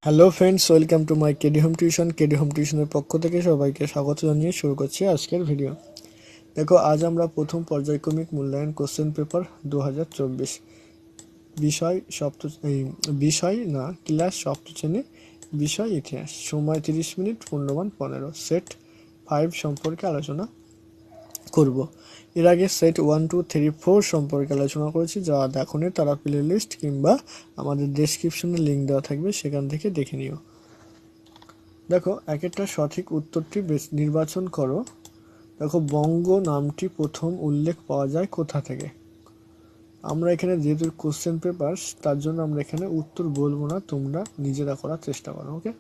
Hello friends, welcome to my KD home tuition. KD home টিউশনের পক্ষ থেকে সবাইকে স্বাগত জানিয়ে শুরু করছি আজকের ভিডিও। দেখো, আজ আমরা প্রথম পর্যায়ক্রমিক মূল্যায়ন কোশ্চেন পেপার 2024 বিষয় ক্লাস সপ্ত শ্রেণী, বিষয় ইতিহাস, সময় 30 মিনিট, পূর্ণমান 15, সেট 5 সম্পর্কে আলোচনা করব। এর আগে সেট 1, 2, 3, 4 সম্পর্কে আলোচনা করেছি। যারা দেখোনি তারা প্লে লিস্ট কিংবা আমাদের ডেসক্রিপশনে লিঙ্ক দেওয়া থাকবে, সেখান থেকে দেখে নিও। দেখো, এক একটা সঠিক উত্তরটি নির্বাচন করো। দেখো, বঙ্গ নামটি প্রথম উল্লেখ পাওয়া যায় কোথা থেকে? আমরা এখানে যেহেতু কোশ্চেন পেপার, তার জন্য আমরা এখানে উত্তর বলবো না, তোমরা নিজেরা করার চেষ্টা করো। ওকে।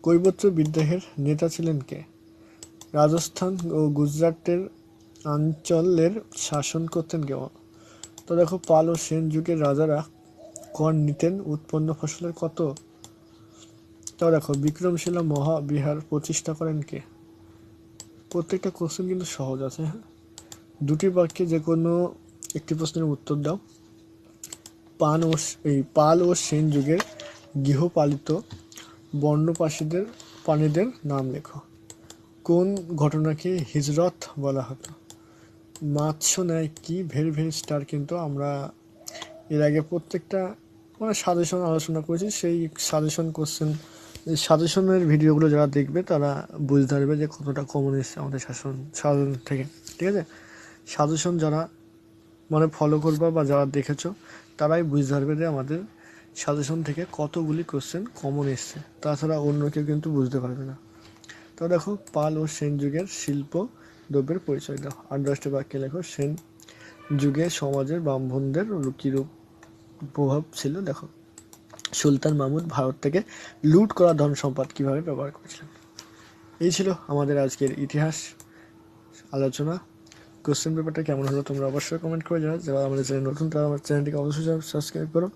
কৈবর্ত বিদ্রোহের নেতা ছিলেন কে? রাজস্থান ও গুজরাটের অঞ্চলের শাসন করতেন কে? তো দেখো, পাল ও সেন যুগের রাজারা কর নিতেন উৎপন্ন ফসলের কত? তো দেখো, বিক্রমশিলা মহাবিহার প্রতিষ্ঠা করেন কে? প্রত্যেকটা কোশ্চেন কিন্তু সহজ আছে। হ্যাঁ, দুটি বাক্যে যে কোনো একটি প্রশ্নের উত্তর দাও। পাল ও সেন যুগের গৃহপালিত বন্যপ্রাণীদের নাম লেখো। কোন ঘটনাকে হিজরত বলা হতো? মাৎস্য নেয় কি ভেরি ভেরি স্টার, কিন্তু আমরা এর আগে প্রত্যেকটা সাজেশন আলোচনা করেছি। সেই সাজেশনের ভিডিওগুলো যারা দেখবে তারা বুঝতে পারবে যে কতটা কমন এসছে আমাদের সাজেশন থেকে। ঠিক আছে, সাজেশন যারা ফলো করবা বা যারা দেখেছো তারাই বুঝতে পারবে যে আমাদের সাজেশন থেকে কতগুলি কোশ্চেন কমন এসছে, তাছাড়া অন্য কেউ কিন্তু বুঝতে পারবে না। তো দেখো, পাল ও সেন যুগের শিল্প দ্রব্যের পরিচয় দাও। 8-10টি বাক্যে লেখো। সেন যুগে সমাজের ব্রাহ্মণদের কীরূপ প্রভাব ছিল? দেখো, সুলতান মাহমুদ ভারত থেকে লুট করা ধন সম্পদ কিভাবে ব্যবহার করেছিলেন? এই ছিল আমাদের আজকের ইতিহাস আলোচনা। কোশ্চেন পেপারটা কেমন হলো তোমরা অবশ্যই কমেন্ট করে জানাও। যারা আমাদের চ্যানেল নতুন তারা আমার চ্যানেলটিকে অবশ্যই সাবস্ক্রাইব করো।